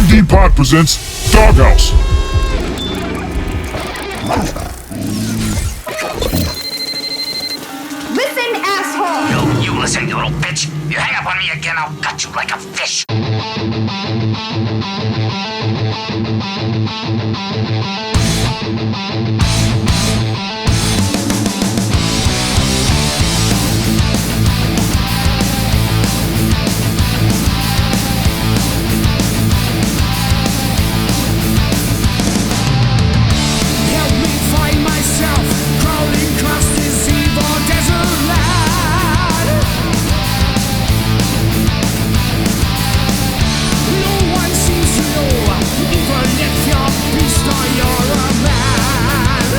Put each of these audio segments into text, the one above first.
D Pod presents Doghouse. Listen, asshole! You listen, you little bitch. You hang up on me again, I'll cut you like a fish. Help me find myself crawling across this evil desert land. No one seems to know, even if you're a beast or you're a man.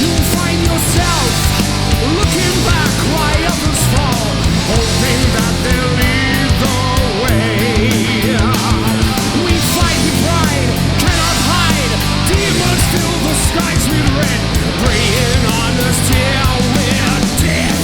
You'll find yourself looking back while others fall, hoping that they'll lead the way. We fight with pride, cannot hide. Demons fill the skies with red, preying on us till we're dead.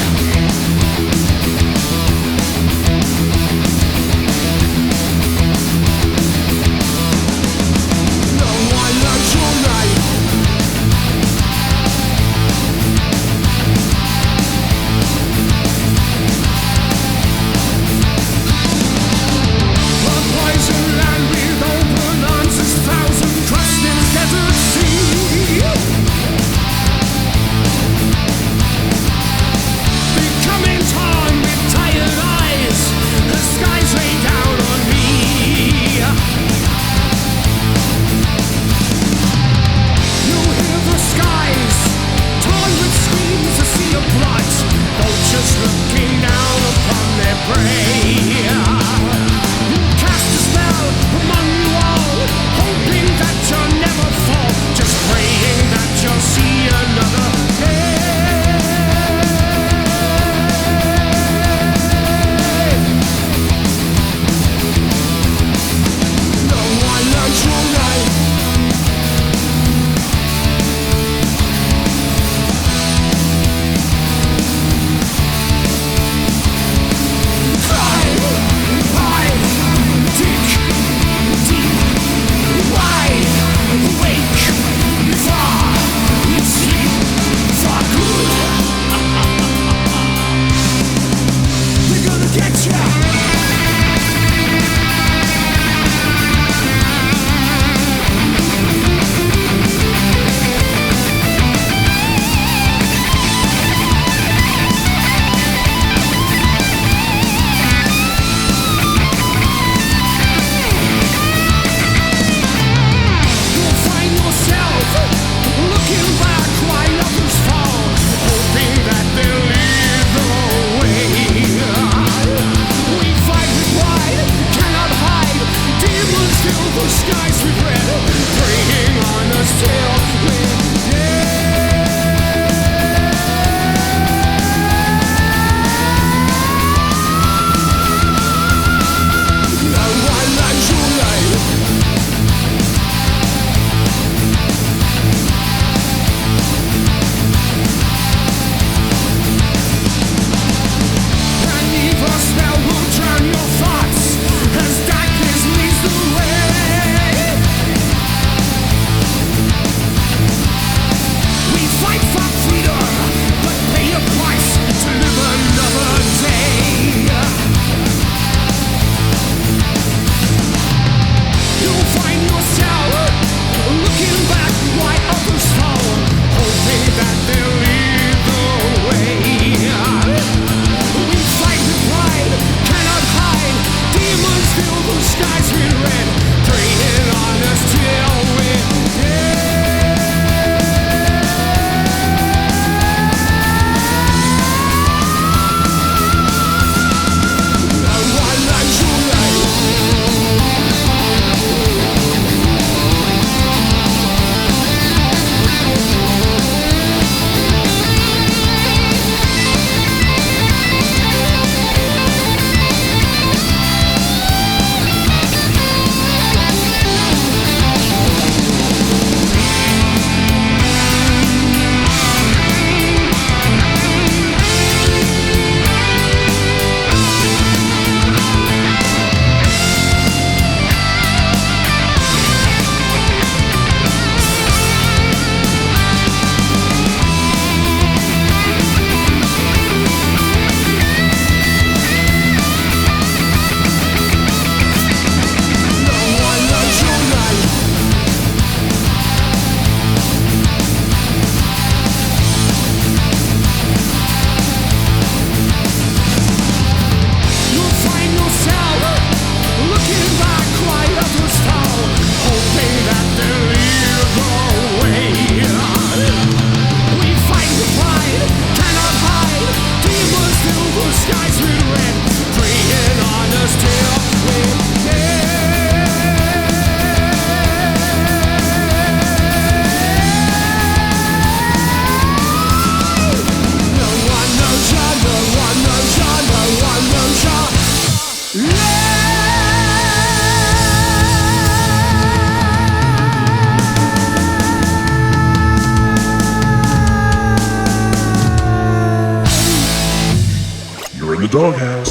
the Doghouse.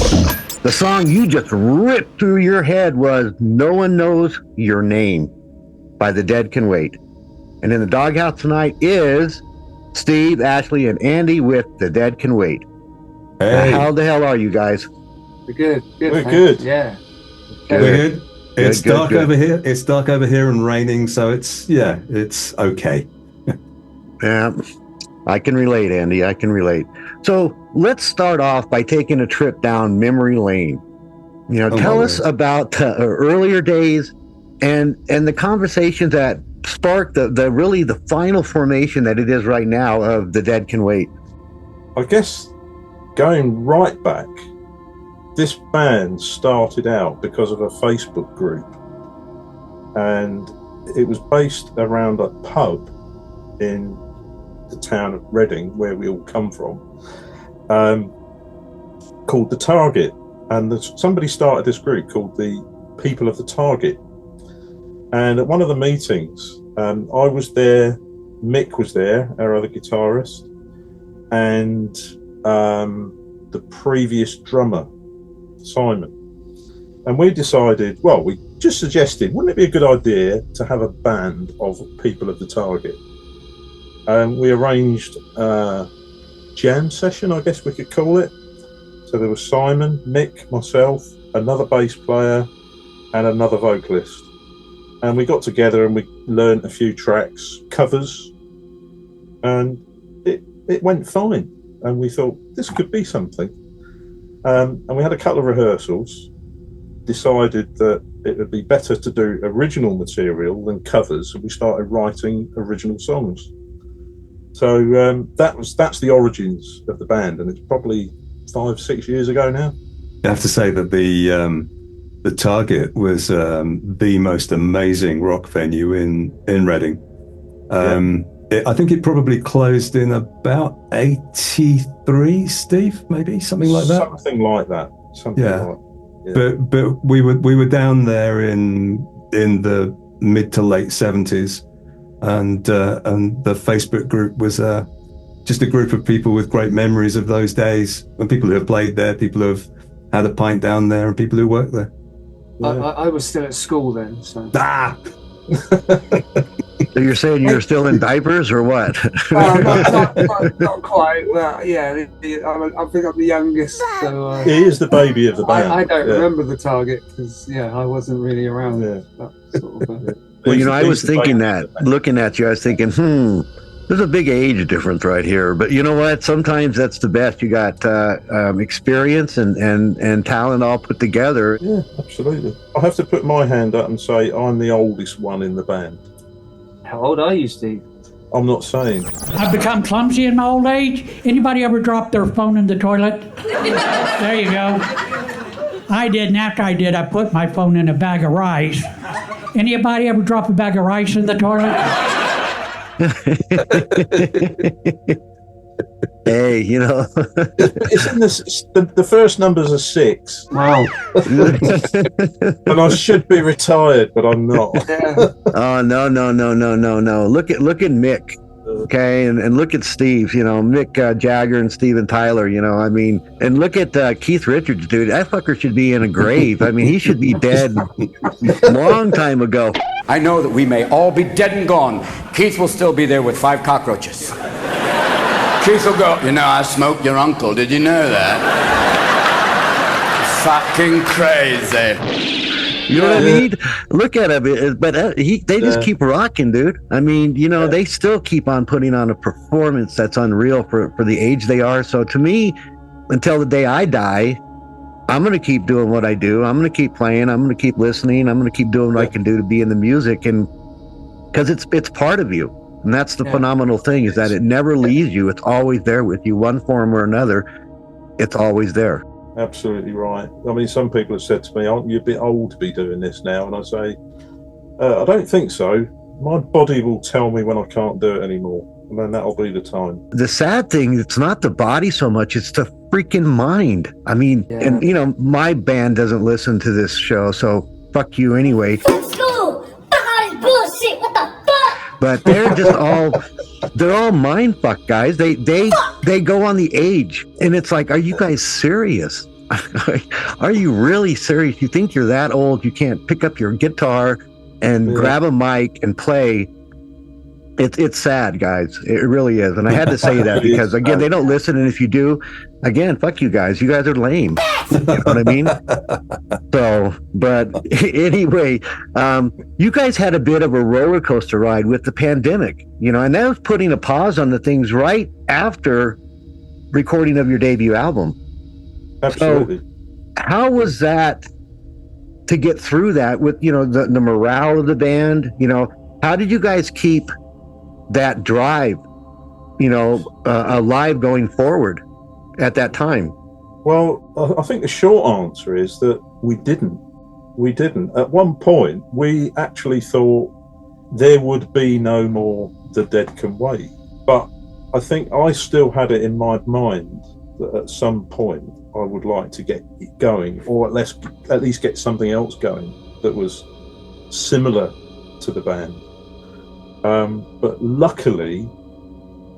The song you just ripped through your head was No One Knows Your Name by The Dead Can Wait. And in the Doghouse tonight is Steve, Ashley, and Andy with The Dead Can Wait. Hey. How the hell are you guys? We're good. We're good. Yeah. We're good. It's good, dark good. over here. It's dark over here and raining, so it's okay. Yeah, I can relate, Andy. I can relate. So let's start off by taking a trip down memory lane. Tell us about the earlier days and the conversations that sparked the final formation that it is right now of The Dead Can Wait. I guess going right back, this band started out because of a Facebook group, and it was based around a pub in the town of Reading, where we all come from, called The Target. And somebody started this group called the People of the Target. And at one of the meetings, I was there, Mick was there, our other guitarist, and the previous drummer, Simon. And we decided, we just suggested, wouldn't it be a good idea to have a band of People of the Target? And we arranged a jam session, I guess we could call it. So there was Simon, Mick, myself, another bass player, and another vocalist. And we got together and we learned a few tracks, covers, and it went fine. And we thought, this could be something. And we had a couple of rehearsals, decided that it would be better to do original material than covers, and we started writing original songs. So that's the origins of the band, and it's probably 5-6 years ago now. I have to say that the Target was the most amazing rock venue in Reading. I think it probably closed in about 83, Steve, maybe something like that. Something like that. But we were down there in the mid to late 70s, and the Facebook group was just a group of people with great memories of those days, and people who have played there, people who have had a pint down there, and people who worked there. I was still at school then, so. So you're saying you're still in diapers or what? Not quite. Well, yeah, I think I'm the youngest. So, he is the baby of the band. I don't remember the Target because, I wasn't really around. Yeah. That sort of, Well, I was thinking that, looking at you, I was thinking, there's a big age difference right here. But you know what? Sometimes that's the best. You got experience and talent all put together. Yeah, absolutely. I have to put my hand up and say I'm the oldest one in the band. How old are you, Steve? I'm not saying. I've become clumsy in my old age. Anybody ever drop their phone in the toilet? There you go. I did, and after I did, I put my phone in a bag of rice. Anybody ever drop a bag of rice in the toilet? Hey, It's in the first number's a 6. Wow. And I should be retired, but I'm not. Oh, no. Look at Mick, okay, and look at Steve, Mick Jagger and Steven Tyler, and look at Keith Richards, dude. That fucker should be in a grave. I mean, he should be dead long time ago. I know that we may all be dead and gone. Keith will still be there with 5 cockroaches. Keith will go, I smoked your uncle. Did you know that? Fucking crazy. You know what I mean? Look at him. But they just keep rocking, dude. I mean, they still keep on putting on a performance that's unreal for the age they are. So to me, until the day I die, I'm going to keep doing what I do. I'm going to keep playing. I'm going to keep listening. I'm going to keep doing what I can do to be in the music. And because it's part of you. And that's the phenomenal thing, is that it never leaves you. It's always there with you, one form or another. It's always there. Absolutely right. I mean, some people have said to me, aren't you a bit old to be doing this now? And I say, I don't think so. My body will tell me when I can't do it anymore. And then that'll be the time. The sad thing, it's not the body so much, it's the freaking mind. I mean, and my band doesn't listen to this show, so fuck you anyway. School! Fuck all this bullshit! What the fuck? But they're just they're all mind fuck guys. They Fuck they go on the age, and it's like, are you guys serious? Are you really serious? You think you're that old? You can't pick up your guitar and grab a mic and play? It's sad, guys. It really is. And I had to say that because, again, they don't listen. And if you do, again, fuck you guys. You guys are lame. You know what I mean? So, but anyway, you guys had a bit of a roller coaster ride with the pandemic, and that was putting a pause on the things right after recording of your debut album. Absolutely. So how was that to get through that with, the morale of the band? How did you guys keep that drive, alive going forward at that time? Well, I think the short answer is that we didn't. At one point, we actually thought there would be no more The Dead Can Wait. But I think I still had it in my mind that at some point I would like to get it going, or at least get something else going that was similar to the band. But luckily,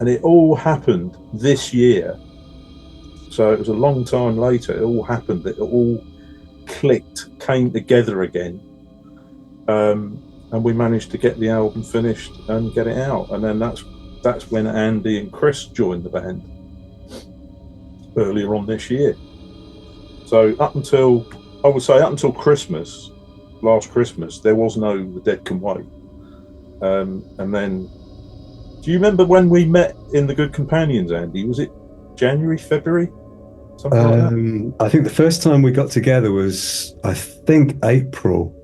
and it all happened this year, so it was a long time later, it all happened, it all clicked, came together again, and we managed to get the album finished and get it out. And then that's when Andy and Chris joined the band earlier on this year. So up until Christmas, last Christmas, there was no The Dead Can Wait. And then, do you remember when we met in the Good Companions, Andy? Was it January, February? Something like that? I think the first time we got together was, I think, April.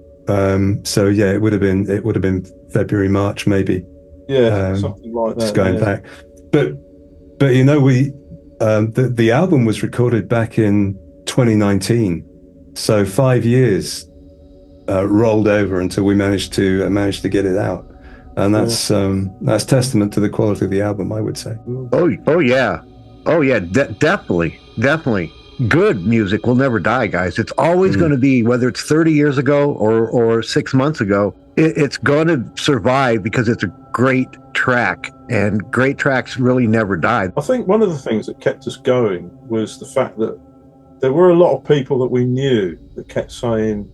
So yeah, it would have been February, March, maybe. Yeah, something like that. Just going back, but we the album was recorded back in 2019, so 5 years rolled over until we managed to get it out. And that's testament to the quality of the album, I would say. Oh yeah, definitely. Good music will never die, guys. It's always going to be, whether it's 30 years ago or 6 months ago, it's going to survive because it's a great track, and great tracks really never die. I think one of the things that kept us going was the fact that there were a lot of people that we knew that kept saying,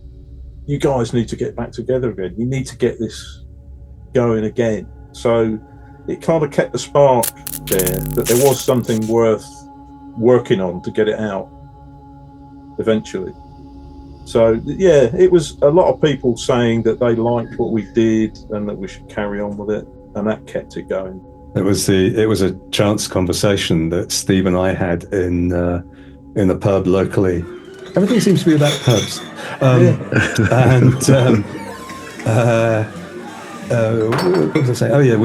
you guys need to get back together again. You need to get this going again. So it kind of kept the spark there, that there was something worth working on to get it out eventually. So yeah, it was a lot of people saying that they liked what we did and that we should carry on with it, and that kept it going. It was a chance conversation that Steve and I had in the pub locally. Everything seems to be about pubs. And what was I saying? Oh yeah,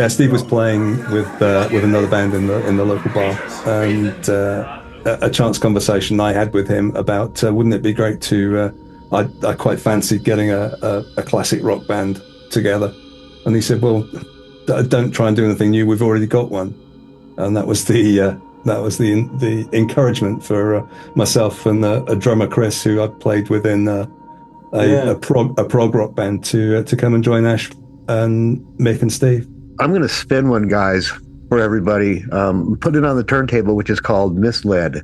Steve was playing with another band in the local bar, and a chance conversation I had with him about wouldn't it be great to I quite fancied getting a classic rock band together, and he said, well, don't try and do anything new, we've already got one. And that was the encouragement for myself and a drummer, Chris, who I played with in a prog rock band, to come and join Ash and Mick and Steve. I'm going to spin one, guys, for everybody. Put it on the turntable, which is called Misled.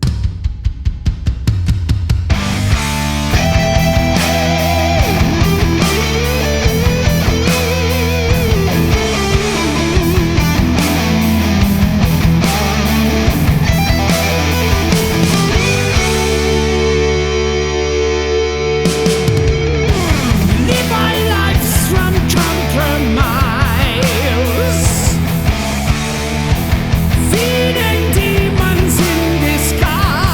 Feeding demons in disguise.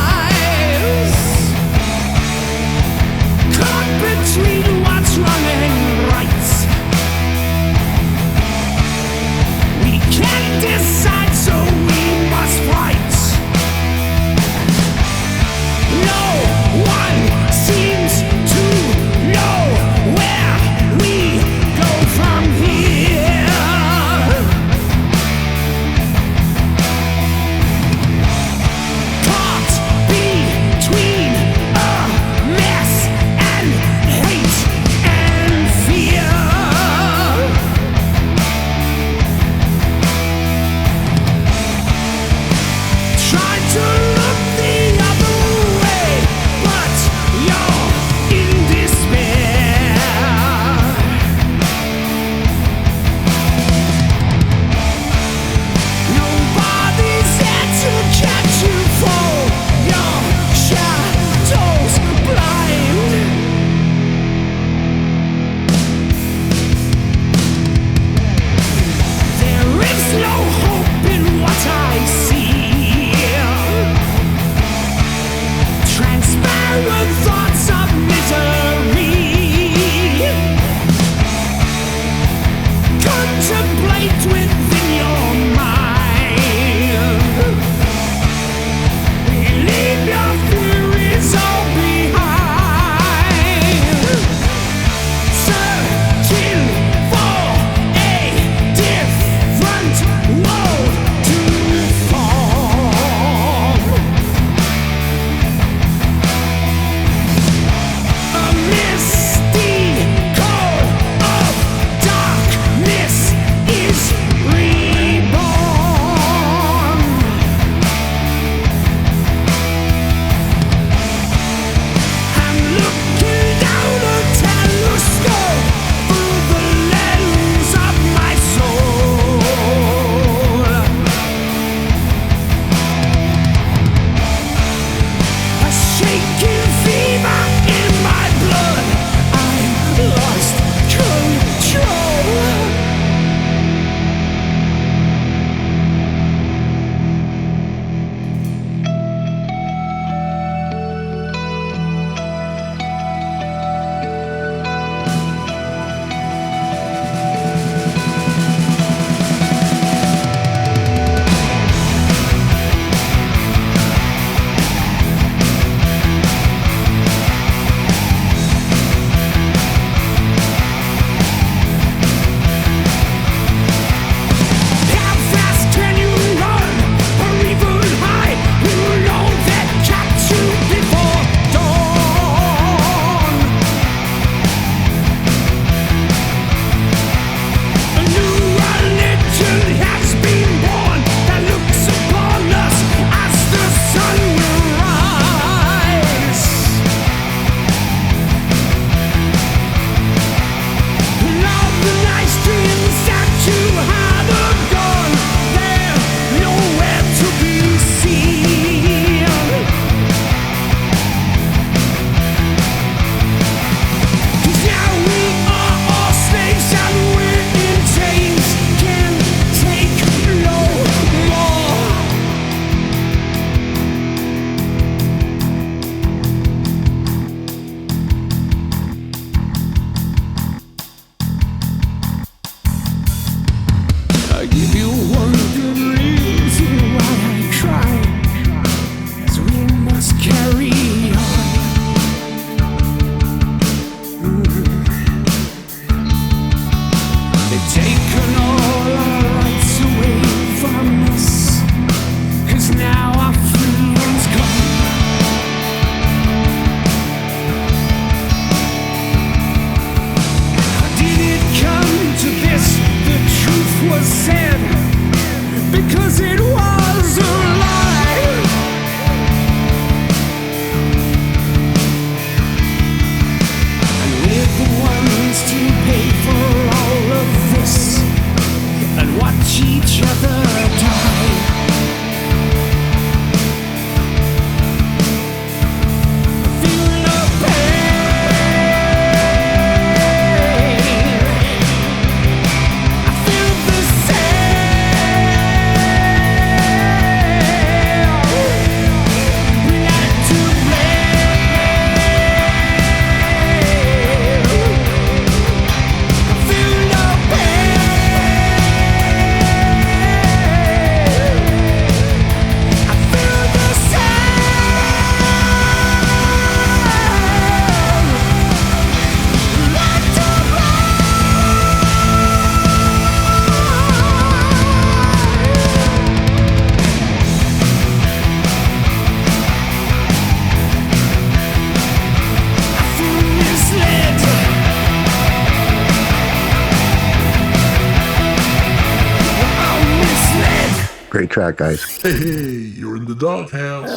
Great track, guys. Hey, you're in the doghouse.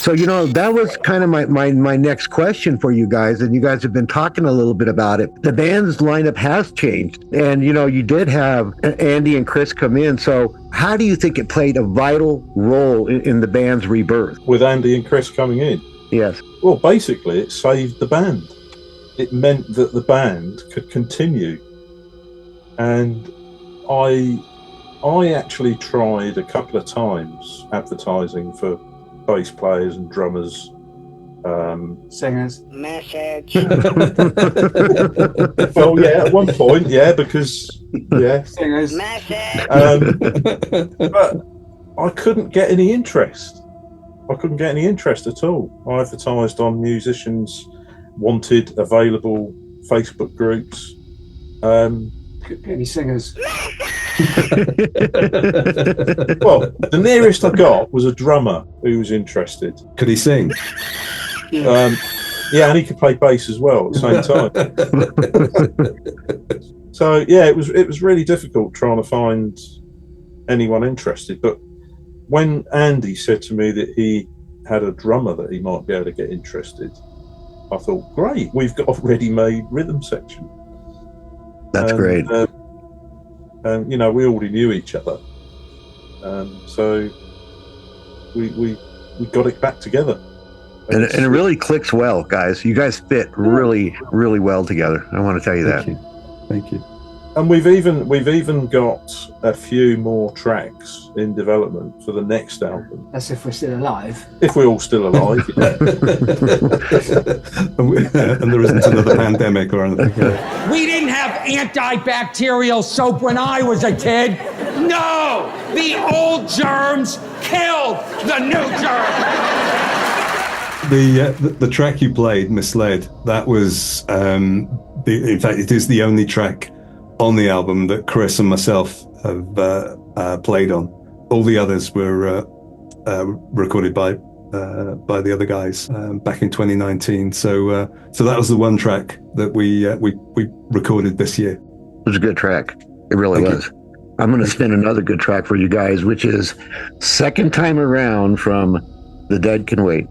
So, that was kind of my next question for you guys, and you guys have been talking a little bit about it. The band's lineup has changed, and, you did have Andy and Chris come in. So how do you think it played a vital role in the band's rebirth? With Andy and Chris coming in? Yes. Well, basically, it saved the band. It meant that the band could continue. And I actually tried a couple of times advertising for bass players and drummers, Singers. Message. well, yeah, at one point, yeah, because Singers. Message. but I couldn't get any interest. I couldn't get any interest at all. I advertised on musicians wanted, available Facebook groups. Any singers? Well, the nearest I got was a drummer who was interested. Could he sing? Yeah, and he could play bass as well at the same time. So yeah, it was really difficult trying to find anyone interested. But when Andy said to me that he had a drummer that he might be able to get interested, I thought, great, we've got a ready-made rhythm section. That's great. And we already knew each other, so we got it back together. And it really clicks well, guys. You guys fit really, really well together. I want to tell you that. Thank you. And we've even got a few more tracks in development for the next album. That's if we're still alive. If we're all still alive. Yeah. And there isn't another pandemic or anything. Yeah. We didn't have antibacterial soap when I was a kid. No! The old germs killed the new germs! The track you played, Misled, that was, in fact, it is the only track on the album that Chris and myself have played on. All the others were recorded by the other guys back in 2019. So that was the one track that we recorded this year. It was a good track. It really was. I'm going to spin another good track for you guys, which is Second Time Around from The Dead Can Wait.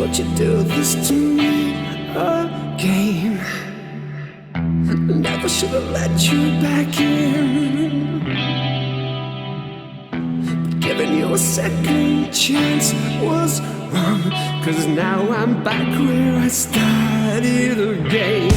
Won't you do this to me again? Never should have let you back in. But giving you a second chance was wrong, 'cause now I'm back where I started again.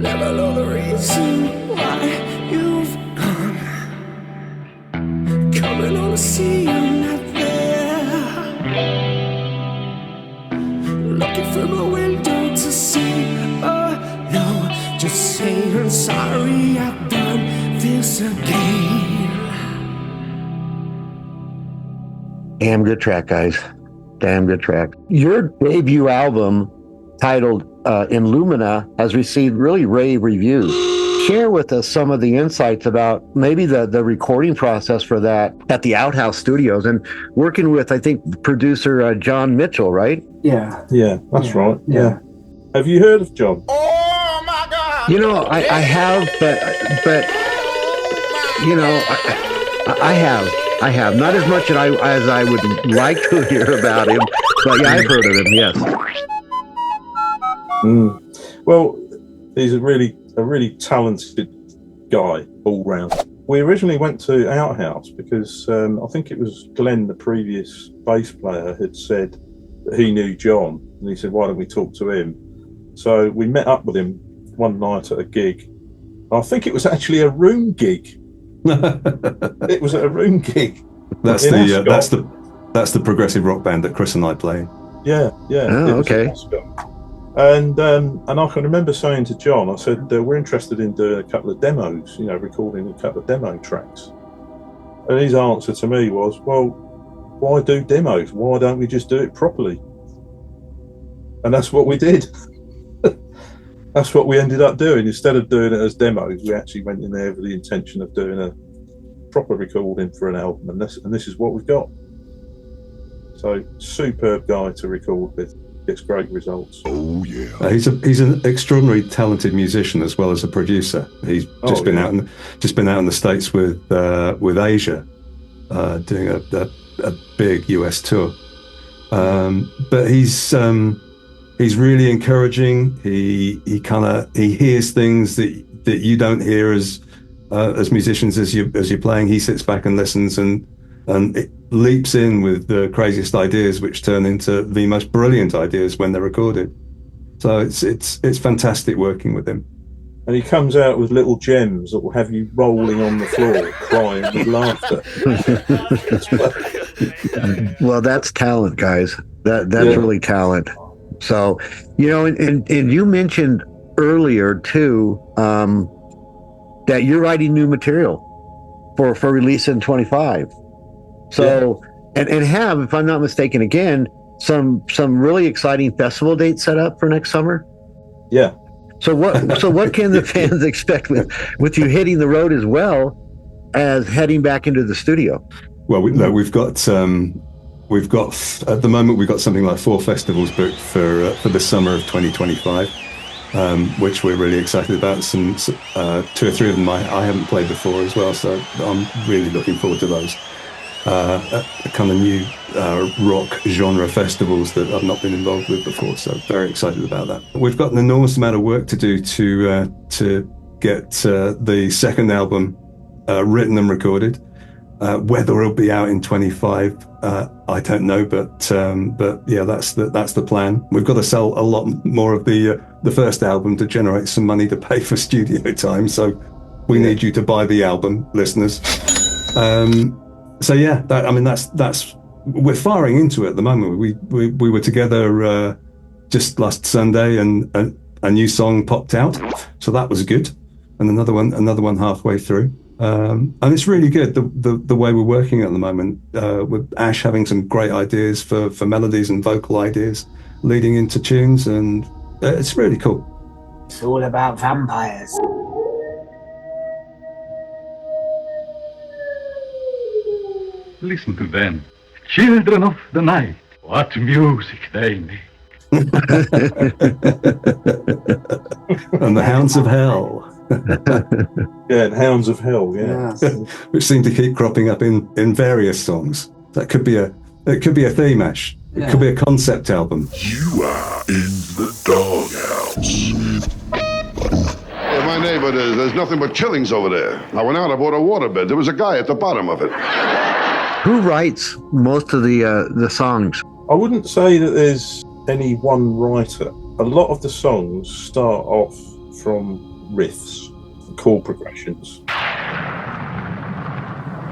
Never know the reason why you've gone. Coming on to see you not there. Looking through my window to see, oh no, just saying sorry I've done this again. Damn good track, guys. Damn good track. Your debut album, titled Illumina, has received really rave reviews. Share with us some of the insights about maybe the recording process for that at the Outhouse Studios and working with, I think, producer John Mitchell, right? Yeah. Yeah, that's right. Yeah. Yeah. Have you heard of John? You know, I have, but you know, I have not as much as I would like to hear about him, but yeah, I've heard of him. Yes. Well, he's a really talented guy all round. We originally went to Outhouse because I think it was Glenn, the previous bass player, had said that he knew John, and he said, "Why don't we talk to him?" So we met up with him one night at a gig. I think it was actually a room gig. It was at a room gig. That's the progressive rock band that Chris and I play. Yeah. Oh, okay. And I can remember saying to John, I said, we're interested in doing a couple of demos, recording a couple of demo tracks. And his answer to me was, well, why do demos? Why don't we just do it properly? And that's what we did. That's what we ended up doing. Instead of doing it as demos, we actually went in there with the intention of doing a proper recording for an album. And this is what we've got. So, superb guy to record with. Gets great results. Oh yeah. He's an extraordinarily talented musician as well as a producer. He's just been out in the States with Asia, doing a big US tour. But he's really encouraging. He hears things that you don't hear as as musicians, as you're playing, he sits back and listens and it leaps in with the craziest ideas, which turn into the most brilliant ideas when they're recorded. So it's fantastic working with him. And he comes out with little gems that will have you rolling on the floor, crying with laughter. Well, that's talent, guys. That's really talent. So, and you mentioned earlier too that you're writing new material for release in 25. So, and have, if I'm not mistaken, again, some really exciting festival dates set up for next summer. Yeah. So what can the fans expect with you hitting the road as well as heading back into the studio? Well, we've got at the moment we've got something like 4 festivals booked for the summer of 2025, which we're really excited about. Some 2 or 3 of them I haven't played before as well, so I'm really looking forward to those. Kind of new rock genre festivals that I've not been involved with before, so very excited about that. We've got an enormous amount of work to do to get the second album written and recorded. Whether it'll be out in 25, I don't know, but yeah, that's the plan. We've got to sell a lot more of the first album to generate some money to pay for studio time. So we need you to buy the album, listeners. So yeah, that's we're firing into it at the moment. We were together just last Sunday, and a new song popped out, so that was good, and another one halfway through. And it's really good the way we're working at the moment, with Ash having some great ideas for melodies and vocal ideas leading into tunes, and it's really cool. It's all about vampires. Listen to them, children of the night. What music they make. And the Hounds of Hell. Yeah, and Hounds of Hell, yeah. Which seem to keep cropping up in various songs. That could be a theme, Ash. It could be a concept album. You are in the doghouse. In my neighborhood, there's nothing but killings over there. I went out, I bought a waterbed. There was a guy at the bottom of it. Who writes most of the songs? I wouldn't say that there's any one writer. A lot of the songs start off from riffs, chord progressions.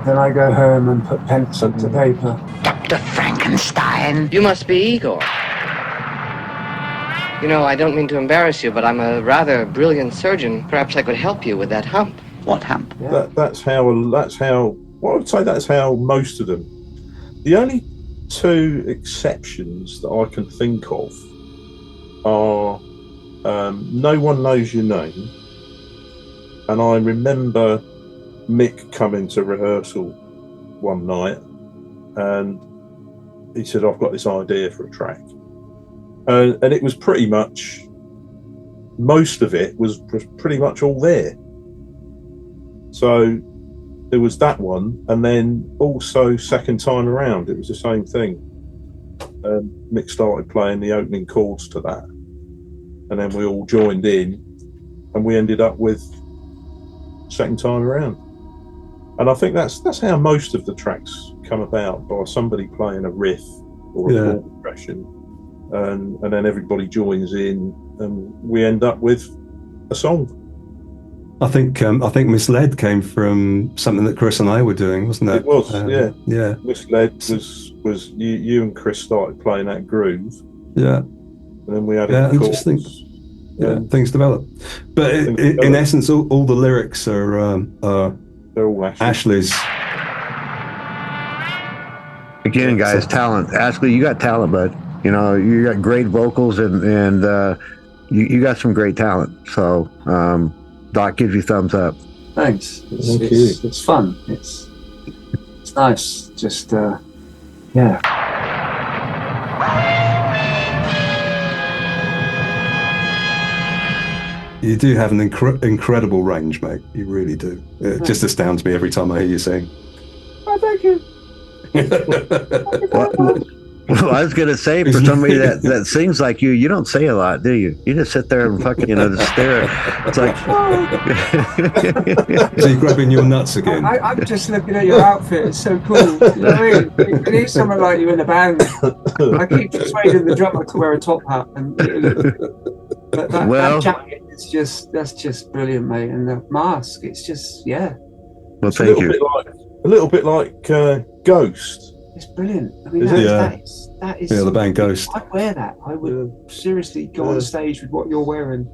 Then I go home and put pencil to paper. Dr. Frankenstein. You must be Igor. You know, I don't mean to embarrass you, but I'm a rather brilliant surgeon. Perhaps I could help you with that hump. What hump? Yeah. That's how. Well, I would say that's how most of them. The only 2 exceptions that I can think of are No One Knows Your Name, and I remember Mick coming to rehearsal one night and he said, I've got this idea for a track, and it was pretty much, most of it was pretty much all there. So there was that one, and then also Second Time Around, it was the same thing. Mick started playing the opening chords to that, and then we all joined in, and we ended up with Second Time Around. And I think that's how most of the tracks come about, by somebody playing a riff or a chord progression, and then everybody joins in, and we end up with a song. I think Misled came from something that Chris and I were doing, wasn't it? It was, yeah. Misled was you and Chris started playing that groove. Yeah. And then we added and chords. Things develop. But in essence, all the lyrics are they're all Ashley's. Again, guys, talent. Ashley, you got talent, bud. You got great vocals, and you got some great talent. So Doc gives you thumbs up. Thanks. It's fun. It's nice. Just yeah. You do have an incredible range, mate. You really do. It just astounds me every time I hear you sing. Oh, thank you. Well, I was gonna say, for somebody that sings like you don't say a lot, do you? You just sit there and fucking, just stare. It's like, so you're grabbing your nuts again. I'm just looking at your outfit. It's so cool. You know what I mean? You need someone like you in a band. I keep persuading the drummer to wear a top hat, but that jacket is that's just brilliant, mate. And the mask, it's just Well, thank you. A little bit like Ghost. It's brilliant. I mean, that is. The band Ghost. I'd wear that. I would seriously go on stage with what you're wearing.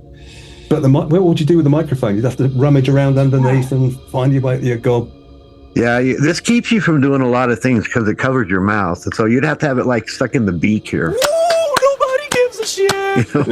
But what would you do with the microphone? You'd have to rummage around underneath and find your way to your gob. Yeah, this keeps you from doing a lot of things because it covers your mouth. And so you'd have to have it like stuck in the beak here. Nobody gives a shit. Have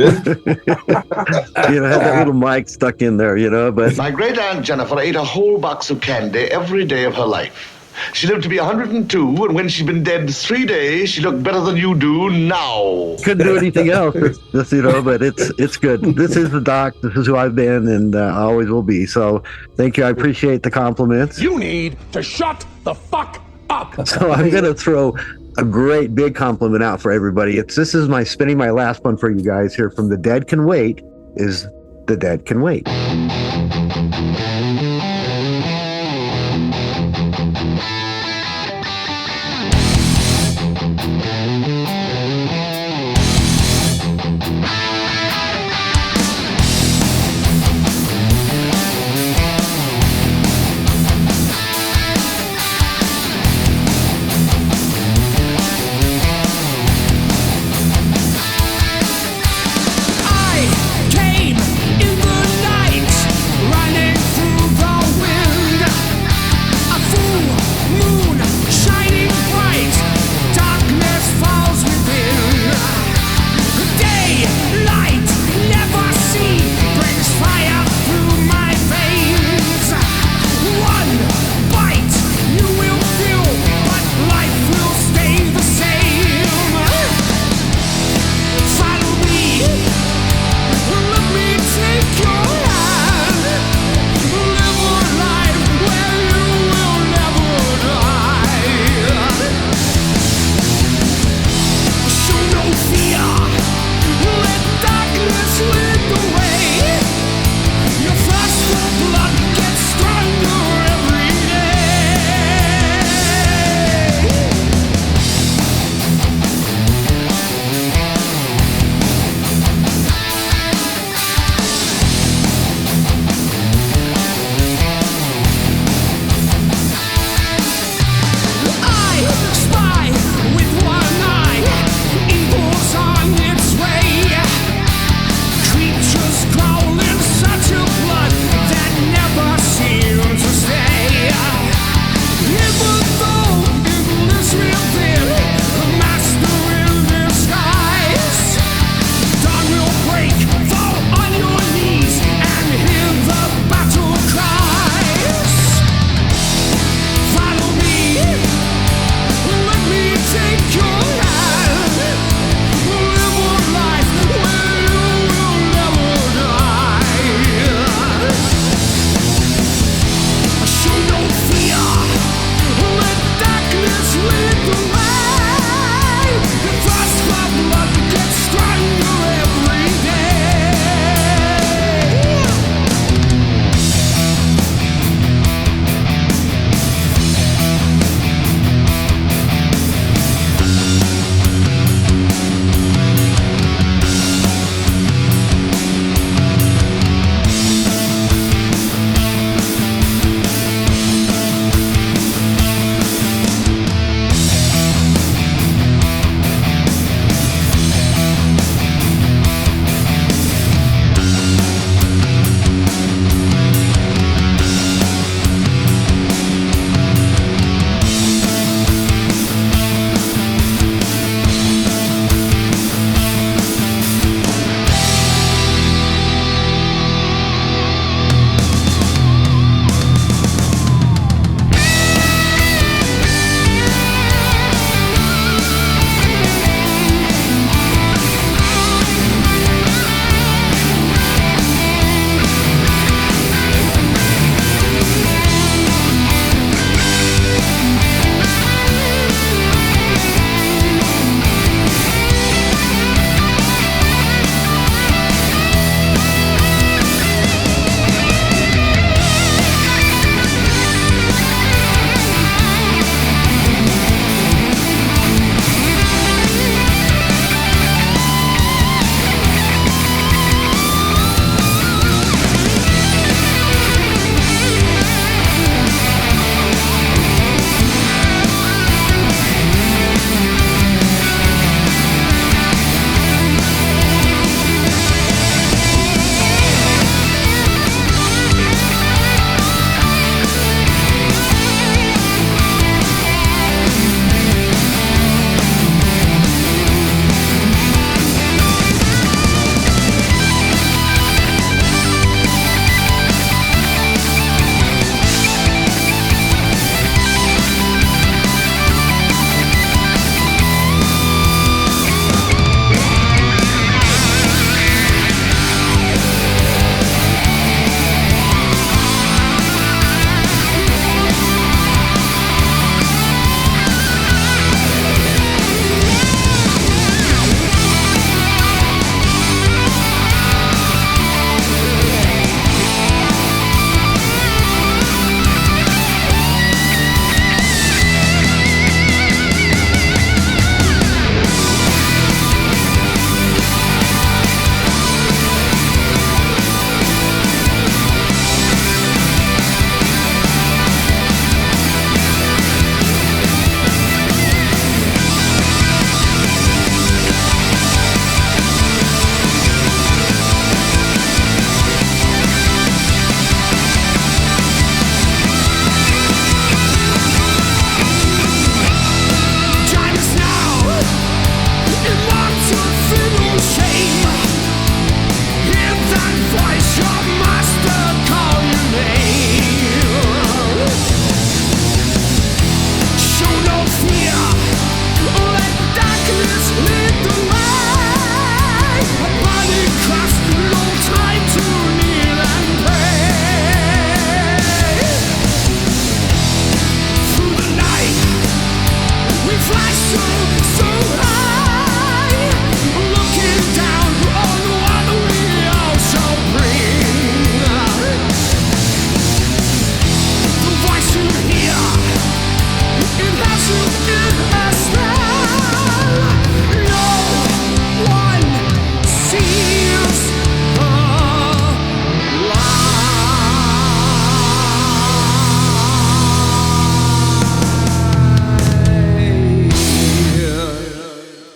that little mic stuck in there, but My great aunt Jennifer ate a whole box of candy every day of her life. She lived to be 102, and when she'd been dead 3 days, she looked better than you do now. couldn't do anything else. Just, but it's good. This is the Doc. This is who I've been, and I always will be. So thank you. I appreciate the compliments. You need to shut the fuck up. So I'm gonna throw a great big compliment out for everybody. This is my spinning my last one for you guys here from The Dead Can Wait. Is The Dead Can Wait. I came in the night.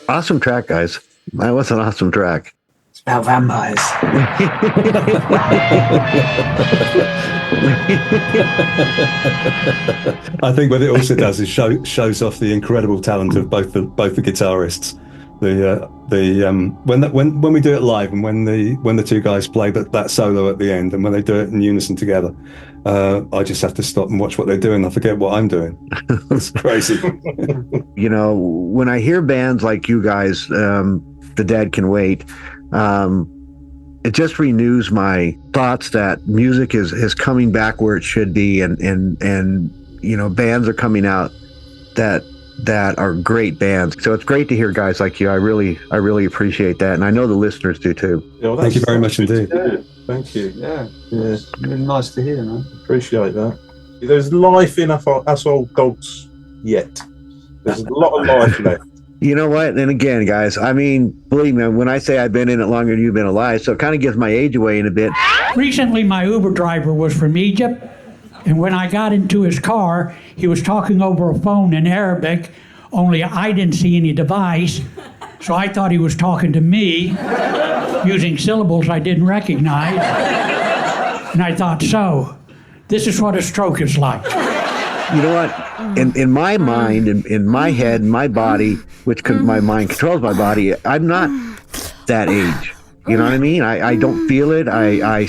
Awesome track, guys. That was an awesome track. It's about vampires. I think what it also does is shows off the incredible talent of both the guitarists. When we do it live, and when the two guys play that solo at the end, and when they do it in unison together, I just have to stop and watch what they're doing. I forget what I'm doing. It's crazy. You know, when I hear bands like you guys, The Dead Can Wait, it just renews my thoughts that music is coming back where it should be, and you know, bands are coming out that are great bands. So it's great to hear guys like you. I really appreciate that, and I know the listeners do too. Yeah, well, thank you very much indeed. Thank you. Yeah, it's really nice to hear, man. Appreciate that. There's life in us old dogs yet. There's a lot of life left. You know what? And again, guys, I mean, believe me, when I say I've been in it longer than you've been alive, so it kind of gives my age away in a bit. Recently, my Uber driver was from Egypt, and when I got into his car, he was talking over a phone in Arabic, only I didn't see any device, so I thought he was talking to me, using syllables I didn't recognize. And I thought, so, this is what a stroke is like. You know what? In my mind, in my head, in my body, which my mind controls my body, I'm not that age. You know what I mean? I don't feel it. I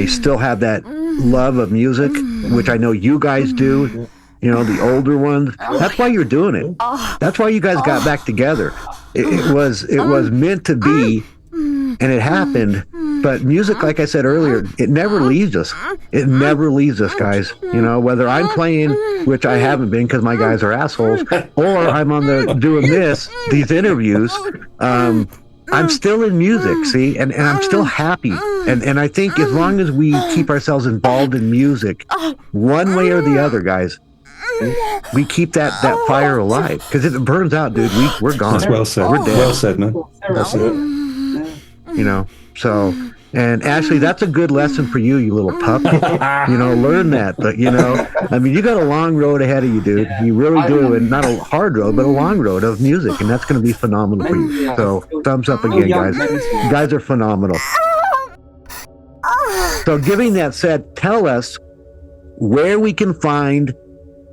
still have that love of music, which I know you guys do. You know, the older ones. That's why you're doing it. That's why you guys got back together. It was meant to be, and it happened. But music, like I said earlier, it never leaves us. It never leaves us, guys. You know, whether I'm playing, which I haven't been because my guys are assholes, or I'm on doing these interviews. I'm still in music, see, and I'm still happy. And I think as long as we keep ourselves involved in music, one way or the other, guys, we keep that fire alive. Because if it burns out, dude, we're gone. That's well said. We're dead. Well said, man. Well said. You know, so, and Ashley, that's a good lesson for you, you little pup. You know, learn that. But, you know, I mean, you got a long road ahead of you, dude. You really do. And not a hard road, but a long road of music. And that's going to be phenomenal for you. So, thumbs up again, guys. You guys are phenomenal. So, giving that said, tell us where we can find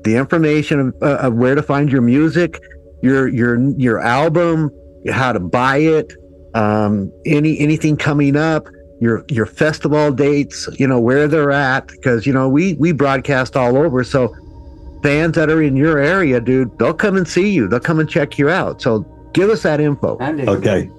the information of where to find your music, your album, how to buy it, anything coming up, your festival dates, you know, where they're at, because, you know, we broadcast all over. So fans that are in your area, dude, they'll come and see you. They'll come and check you out. So give us that info. Okay.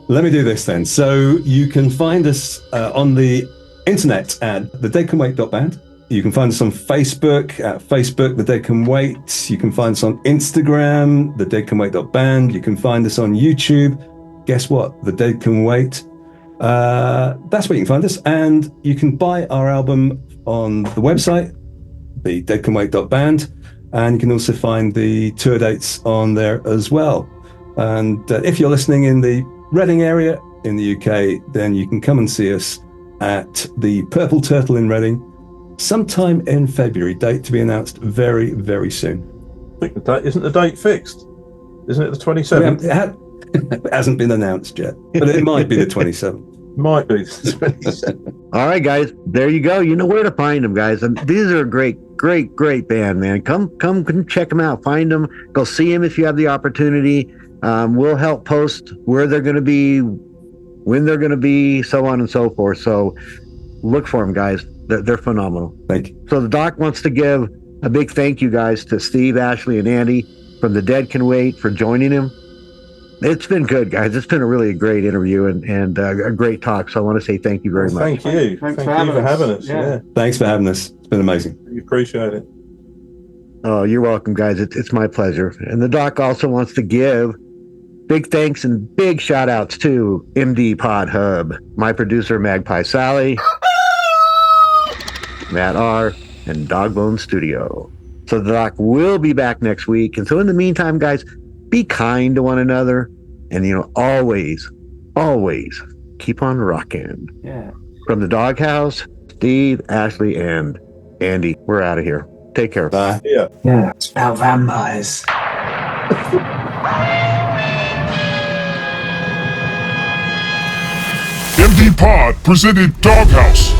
Let me do this then. So you can find us on the internet at thedeadcanwait.band. You can find us on Facebook at Facebook, The Dead Can Wait. You can find us on Instagram, thedeadcanwait.band. You can find us on YouTube. Guess what? The Dead Can Wait. That's where you can find us. And you can buy our album on the website, thedeadcanwait.band. And you can also find the tour dates on there as well. And if you're listening in the Reading area in the UK, then you can come and see us at the Purple Turtle in Reading sometime in February. Date to be announced very, very soon. I think isn't the date fixed? Isn't it the 27th? It hasn't been announced yet, but it might be the 27th. Might be the 27th. All right, guys, there you go. You know where to find them, guys. And these are a great band, man. Come check them out. Find them. Go see them if you have the opportunity. We'll help post where they're going to be, when they're going to be, so on and so forth. So look for them, guys. They're phenomenal. Thank you. So the Doc wants to give a big thank you, guys, to Steve, Ashley, and Andy from The Dead Can Wait for joining him. It's been good, guys. It's been a really great interview and a great talk. So I want to say thank you very much. Thank you. Thank you for having us. Yeah. Thanks for having us. It's been amazing. We appreciate it. Oh, you're welcome, guys. It's my pleasure. And the Doc also wants to give big thanks and big shout outs to MD Pod Hub, my producer, Magpie Sally, Matt R., and Dogbone Studio. So the Doc will be back next week. And so in the meantime, guys, be kind to one another. And, you know, always keep on rocking. Yeah. From the Doghouse, Steve, Ashley, and Andy, we're out of here. Take care. Bye. Yeah. Yeah. It's about vampires. TV Pod presented Doghouse.